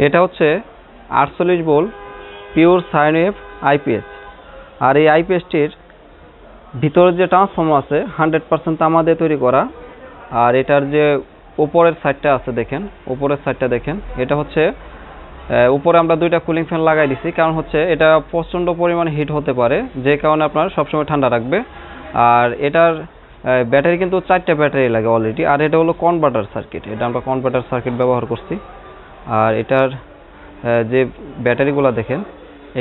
এটা হচ্ছে 48 volt pure sine wave IPS. আর এই আইপিএসটির ভিতরে যে ট্রান্সফর্মার আছে 100% তামা দিয়ে তৈরি করা। আর এটার যে উপরের সাইডটা আছে দেখেন, উপরের সাইডটা দেখেন, এটা হচ্ছে উপরে আমরা দুইটা কুলিং ফ্যান লাগাই দিছি, কারণ হচ্ছে এটা প্রচণ্ড পরিমাণে হিট হতে পারে, যে কারণে আপনার সবসময় ঠান্ডা রাখবে। আর এটার ব্যাটারি কিন্তু 4টা ব্যাটারি লাগে অলরেডি। আর এটা হলো কনভার্টার সার্কিট, এটা আমরা কনভার্টার সার্কিট ব্যবহার করছি। আর এটার যে ব্যাটারিগুলো দেখেন,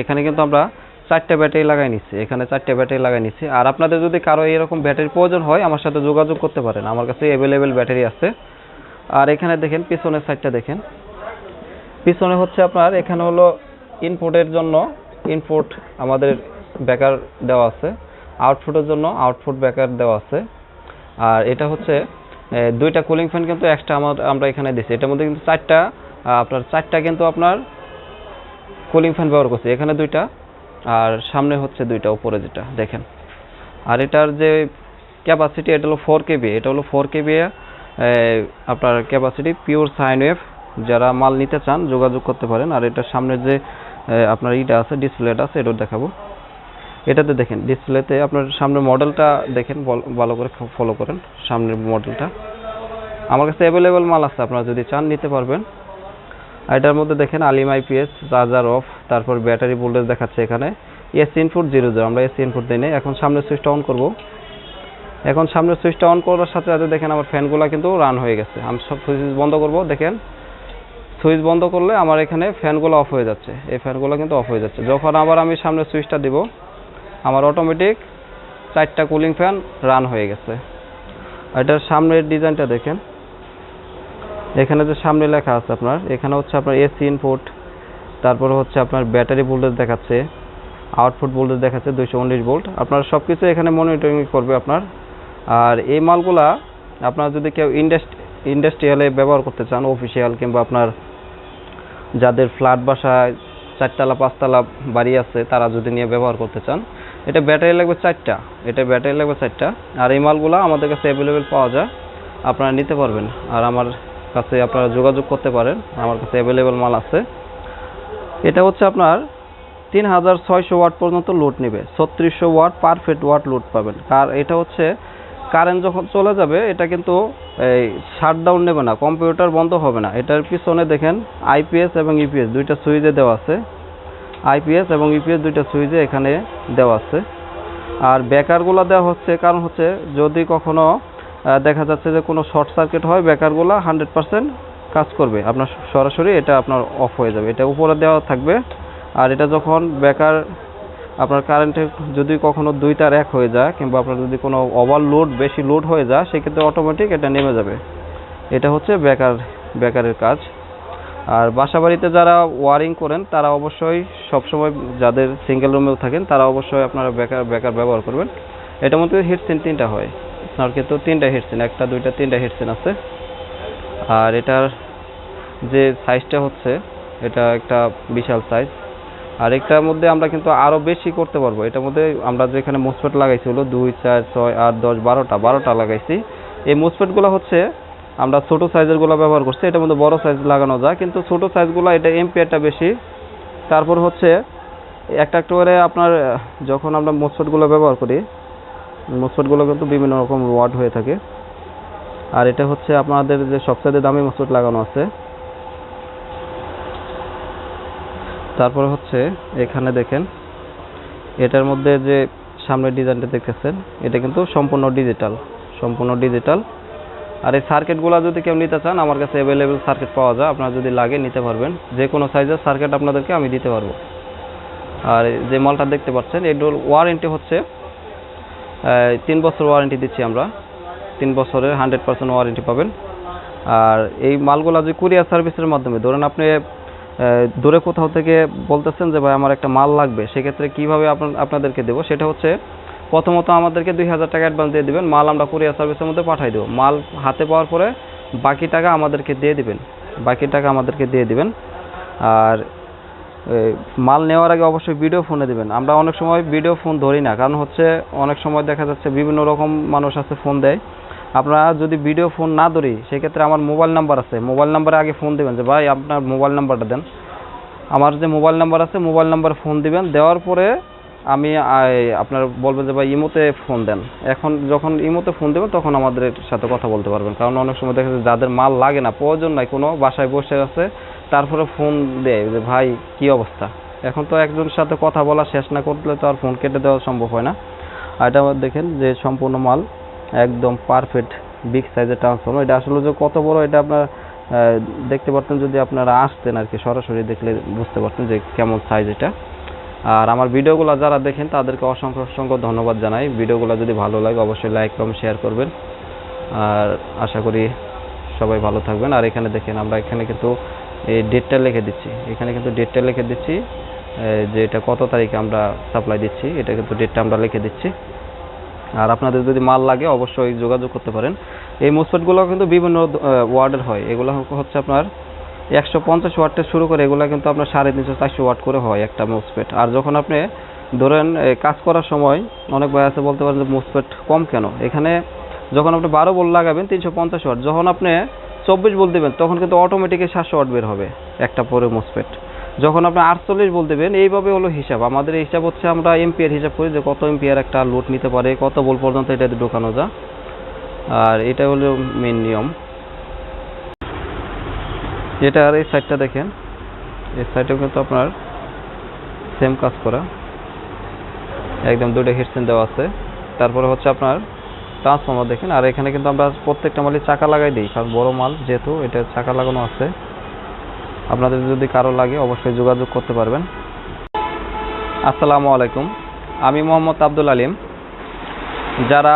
এখানে কিন্তু আমরা 4টা ব্যাটারি লাগাই নিচ্ছি, এখানে 4টা ব্যাটারি লাগাই নিচ্ছি। আর আপনাদের যদি কারো এরকম ব্যাটারির প্রয়োজন হয় আমার সাথে যোগাযোগ করতে পারেন, আমার কাছে অ্যাভেলেবেল ব্যাটারি আছে। আর এখানে দেখেন পিছনের সাইডটা দেখেন, পিছনে হচ্ছে আপনার এখানে হলো ইনপুটের জন্য ইনপুট আমাদের ব্যাকার দেওয়া আছে, আউটপুটের জন্য আউটপুট ব্যাকার দেওয়া আছে। আর এটা হচ্ছে দুইটা কুলিং ফ্যান কিন্তু এক্সট্রা আমরা এখানে দিছি। এটার মধ্যে কিন্তু চারটা কিন্তু আপনার কুলিং ফ্যান ব্যবহার করছি, এখানে দুইটা আর সামনে হচ্ছে দুইটা উপরে যেটা দেখেন। আর এটার যে ক্যাপাসিটি এটা হলো 4 কেবি, এটা হলো 4 কেবি আপনার ক্যাপাসিটি পিওর সাইন ওয়েভ। যারা মাল নিতে চান যোগাযোগ করতে পারেন। আর এটার সামনে যে আপনার ইটা আছে, ডিসপ্লেটা আছে, এটাও দেখাবো। এটাতে দেখেন ডিসপ্লেতে আপনার সামনের মডেলটা দেখেন, ভালো করে ফলো করেন সামনের মডেলটা। আমার কাছে অ্যাভেলেবেল মাল আছে, আপনারা যদি চান নিতে পারবেন। আর এটার মধ্যে দেখেন আলিম আইপিএস, চার্জার অফ, তারপর ব্যাটারি ভোল্টেজ দেখাচ্ছে এখানে। এসি ইনপুট 0 আমরা এসি ইনপুট দিই না। এখন সামনের সুইচটা অন করব। এখন সামনের সুইচটা অন করার সাথে সাথে দেখেন আমার ফ্যানগুলো কিন্তু রান হয়ে গেছে। আমি সব সুইচ বন্ধ করব, দেখেন সুইচ বন্ধ করলে আমার এখানে ফ্যানগুলো অফ হয়ে যাচ্ছে, এই ফ্যানগুলো কিন্তু অফ হয়ে যাচ্ছে। যখন আবার আমি সামনের সুইচটা দিব আমার অটোমেটিক 4টা কুলিং ফ্যান রান হয়ে গেছে। এটার সামনের ডিজাইনটা দেখেন, এখানে যে সামনে লেখা আছে আপনার, এখানে হচ্ছে আপনার এসি ইনপুট, তারপরে হচ্ছে আপনার ব্যাটারি ভোল্টেজ দেখাচ্ছে, আউটপুট ভোল্টেজ দেখাচ্ছে 219 ভোল্ট। আপনার সব কিছু এখানে মনিটরিং করবে আপনার। আর এই মালগুলা আপনারা যদি কেউ ইন্ডাস্ট্রিয়ালে ব্যবহার করতে চান, অফিসিয়াল কিংবা আপনার যাদের ফ্ল্যাট বাসায় 4তলা 5তলা বাড়ি আছে তারা যদি নিয়ে ব্যবহার করতে চান, এটা ব্যাটারি লাগবে 4টা, এটা ব্যাটারি লাগবে 4টা। আর এই মালগুলা আমাদের কাছে অ্যাভেলেবেল পাওয়া যায়, আপনারা নিতে পারবেন। আর আমার কাছে আপনারা যোগাযোগ করতে পারেন, আমার কাছে অ্যাভেলেবেল মাল আছে। এটা হচ্ছে আপনার 3600 ওয়াট পর্যন্ত লোড নেবে, 3600 ওয়াট পারফেক্ট ওয়াট লোড পাবেন। আর এটা হচ্ছে কারেন্ট যখন চলে যাবে এটা কিন্তু এই শাটডাউন নেবে না, কম্পিউটার বন্ধ হবে না। এটার পিছনে দেখেন আইপিএস এবং ইপিএস দুইটা সুইচে দেওয়া আছে, আইপিএস এবং ইপিএস দুইটা সুইচে এখানে দেওয়া আছে। আর ব্যাকারগুলো দেওয়া হচ্ছে কারণ হচ্ছে যদি কখনো দেখা যাচ্ছে যে কোনো শর্ট সার্কিট হয়, ব্যাকারগুলো 100% কাজ করবে, আপনার সরাসরি এটা আপনার অফ হয়ে যাবে। এটা উপরে দেওয়া থাকবে। আর এটা যখন ব্যাকার আপনার কারেন্টের যদি কখনো 2 তার 1 হয়ে যায় কিংবা আপনার যদি কোনো ওভারলোড বেশি লোড হয়ে যায় সেক্ষেত্রে অটোমেটিক এটা নেমে যাবে। এটা হচ্ছে ব্যাকারের কাজ। আর বাসাবাড়িতে যারা ওয়ারিং করেন তারা অবশ্যই সবসময়, যাদের সিঙ্গেল রুমেও থাকেন তারা অবশ্যই আপনারা ব্যাকার ব্যবহার করবেন। এটার মধ্যে হিটসিন 3টা হয়, আপনার কিন্তু 3টা হিটসিন, 1টা 2টা 3টা হিটসিন আছে। আর এটার যে সাইজটা হচ্ছে এটা একটা বিশাল সাইজ। আর এটার মধ্যে আমরা কিন্তু আরও বেশি করতে পারবো। এটার মধ্যে আমরা যেখানে মোসফেট লাগাইছি হলো 2 4 6 8 10 12টা লাগাইছি। এই মোসফেটগুলো হচ্ছে আমরা ছোটো সাইজেরগুলো ব্যবহার করছি, এটার মধ্যে বড় সাইজ লাগানো যায় কিন্তু ছোটো সাইজগুলো এটা এম্পিয়ারটা বেশি। তারপর হচ্ছে একটা করে আপনার যখন আমরা মোসফেটগুলো ব্যবহার করি, মোসফেটগুলো কিন্তু বিভিন্ন রকম ওয়াট হয়ে থাকে। আর এটা হচ্ছে আপনাদের যে সবচেয়ে দামি মোসফেট লাগানো আছে। তারপরে হচ্ছে এখানে দেখেন এটার মধ্যে যে সামনের ডিজাইনটা দেখতেছেন এটা কিন্তু সম্পূর্ণ ডিজিটাল। আর এই সার্কিটগুলো যদি কেউ নিতে চান আমার কাছে অ্যাভেলেবেল সার্কিট পাওয়া যায়, আপনারা যদি লাগে নিতে পারবেন। যে কোনো সাইজের সার্কিট আপনাদেরকে আমি দিতে পারবো। আর যে মালটা দেখতে পাচ্ছেন এটার ওয়ারেন্টি হচ্ছে 3 বছর ওয়ারেন্টি দিচ্ছি আমরা, 3 বছরের 100% ওয়ারেন্টি পাবেন। আর এই মালগুলো যদি কুরিয়ার সার্ভিসের মাধ্যমে, ধরেন আপনি দূরে কোথাও থেকে বলতেছেন যে ভাই আমার একটা মাল লাগবে, সেক্ষেত্রে কীভাবে আপনাদেরকে দেবো সেটা হচ্ছে প্রথমত আমাদেরকে 2000 টাকা অ্যাডভান্স দিয়ে দিবেন, মাল আমরা কুরিয়ার সার্ভিসের মধ্যে পাঠিয়ে দেবো। মাল হাতে পাওয়ার পরে বাকি টাকা আমাদেরকে দিয়ে দিবেন। আর মাল নেওয়ার আগে অবশ্যই ভিডিও ফোনে দিবেন। আমরা অনেক সময় ভিডিও ফোন ধরি না, কারণ হচ্ছে অনেক সময় দেখা যাচ্ছে বিভিন্ন রকম মানুষ আছে ফোন দেয়। আপনারা যদি ভিডিও ফোন না ধরি সেক্ষেত্রে আমার মোবাইল নাম্বার আছে, মোবাইল নাম্বারে আগে ফোন দেবেন যে ভাই আপনার মোবাইল নাম্বারটা দেন। আমার যে মোবাইল নাম্বার আছে মোবাইল নাম্বারে ফোন দিবেন, দেওয়ার পরে আমি আপনার বলবেন যে ভাই ইমোতে ফোন দেন। এখন যখন ইমোতে ফোন দেবেন তখন আমাদের সাথে কথা বলতে পারবেন। কারণ অনেক সময় দেখা যায় যাদের মাল লাগে না, প্রয়োজন নাই কোনো, বাসায় বসে আছে, তারপরে ফোন দেয় যে ভাই কি অবস্থা। এখন তো একজনের সাথে কথা বলা শেষ না করলে তো আর ফোন কেটে দেওয়া সম্ভব হয় না। আর এটা দেখেন যে সম্পূর্ণ মাল একদম পারফেক্ট বিগ সাইজের ট্রান্সফর্মার। এটা আসলে যে কত বড় এটা আপনার দেখতে পারতেন যদি আপনারা আসতেন আর কি, সরাসরি দেখলে বুঝতে পারতেন যে কেমন সাইজ এটা। আর আমার ভিডিওগুলো যারা দেখেন তাদেরকে অসংখ্য অসংখ্য ধন্যবাদ জানাই। ভিডিওগুলো যদি ভালো লাগে অবশ্যই লাইক কমেন্ট শেয়ার করবেন। আর আশা করি সবাই ভালো থাকবেন। আর এখানে দেখেন আমরা এখানে কিন্তু এই ডেটটা লিখে দিচ্ছি, এখানে কিন্তু ডেটটা লিখে দিচ্ছি যে এটা কত তারিখে আমরা সাপ্লাই দিচ্ছি, এটা কিন্তু ডেটটা আমরা লিখে দিচ্ছি। আর আপনাদের যদি মাল লাগে অবশ্যই যোগাযোগ করতে পারেন। এই মোসফেটগুলো কিন্তু বিভিন্ন ওয়ার্ডের হয়। এগুলো হচ্ছে আপনার 150 ওয়াট থেকে শুরু করে এগুলো কিন্তু আপনার 350-400 ওয়াট করে হয় একটা মোসফেট। আর যখন আপনি ধরেন কাজ করার সময় অনেক ভাই আছে বলতে পারেন যে মোসফেট কম কেন, এখানে যখন আপনি 12 ভোল্ট লাগাবেন 350 ওয়াট, যখন আপনি 24 ভোল্ট দেবেন তখন কিন্তু অটোমেটিকলি 700 ওয়াট বের হবে একটা পরে মোসফেট। যখন আপনি 48 ভোল্ট দেবেন, এইভাবে হলো হিসাব। আমাদের এই হিসাব হচ্ছে আমরা এম্পিয়ার হিসাব করি যে কত এম্পিয়ার একটা লোড নিতে পারে, কত ভোল্ট পর্যন্ত এটাতে ঢোকানো যায়। আর এটা হলো মেইন নিয়ম। এটার এই সাইডটা দেখেন, এই সাইডেও কিন্তু আপনার সেম কাজ করা, একদম দুটো হিটসিন দেওয়া আছে। তারপরে হচ্ছে আপনার ট্রান্সফর্মার দেখেন। আর এখানে কিন্তু আমরা প্রত্যেকটা মালে চাকা লাগাই দিই, কারণ বড় মাল যেহেতু এটা চাকা লাগানো আছে। আপনাদের যদি কারো লাগে অবশ্যই যোগাযোগ করতে পারবেন। আসসালামু আলাইকুম, আমি মোহাম্মদ আব্দুল আলিম। যারা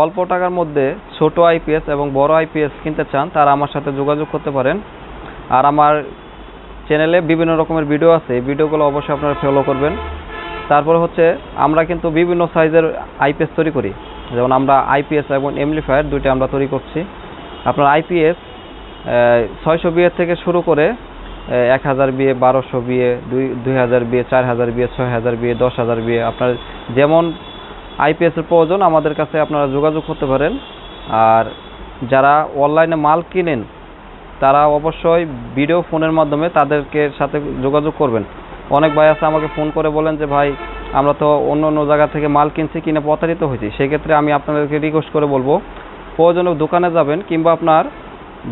অল্প টাকার মধ্যে ছোট আইপিএস এবং বড় আইপিএস কিনতে চান তারা আমার সাথে যোগাযোগ করতে পারেন। আর আমার চ্যানেলে বিভিন্ন রকমের ভিডিও আছে, এই ভিডিওগুলো অবশ্যই আপনারা ফলো করবেন। তারপর হচ্ছে আমরা কিন্তু বিভিন্ন সাইজের আইপিএস তৈরি করি, যেমন আমরা আইপিএস এবং এমপ্লিফায়ার দুইটা আমরা তৈরি করছি। আপনার আইপিএস 600 বিএ থেকে শুরু করে 1000 BA, 1200 BA, 2000 BA, 4000 BA, 6000 BA, 10000 BA, আপনার যেমন আইপিএসের প্রয়োজন আমাদের কাছে আপনারা যোগাযোগ করতে পারেন। আর যারা অনলাইনে মাল কিনেন তারা অবশ্যই ভিডিও ফোনের মাধ্যমে তাদেরকে সাথে যোগাযোগ করবেন। অনেক ভাই আছে আমাকে ফোন করে বলেন যে ভাই আমরা তো অন্য অন্য জায়গা থেকে মাল কিনছি, কিনে প্রতারিত হয়েছি। সেক্ষেত্রে আমি আপনাদেরকে রিকোয়েস্ট করে বলবো প্রয়োজনে দোকানে যাবেন কিংবা আপনার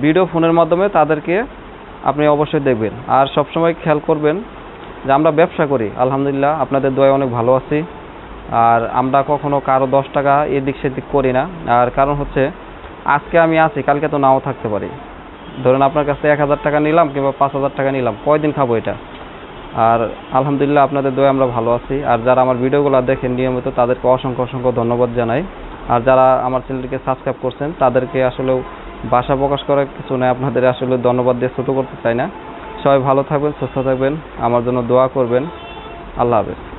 ভিডিও ফোনের মাধ্যমে তাদেরকে আপনি অবশ্যই দেখবেন। আর সবসময় খেয়াল করবেন যে আমরা ব্যবসা করি, আলহামদুলিল্লাহ আপনাদের দয়ায় অনেক ভালো আছি। আর আমরা কখনো কারো 10 টাকা এদিক সেদিক করি না। আর কারণ হচ্ছে আজকে আমি আছি, কালকে তো নাও থাকতে পারি। ধরুন আপনার কাছে 1000 টাকা নিলাম কিংবা 5000 টাকা নিলাম, কয়দিন খাবো এটা? আর আলহামদুলিল্লাহ আপনাদের দয়ায় আমরা ভালো আছি। আর যারা আমার ভিডিওগুলো দেখেন নিয়মিত তাদেরকে অসংখ্য অসংখ্য ধন্যবাদ জানাই। আর যারা আমার চ্যানেলটিকে সাবস্ক্রাইব করছেন তাদেরকে আসলেও ভাষা প্রকাশ করার কিছু নেই, আপনাদের আসলে ধন্যবাদ দিয়ে ছোটো করতে চাই না। সবাই ভালো থাকবেন, সুস্থ থাকবেন, আমার জন্য দোয়া করবেন। আল্লাহ হাফেজ।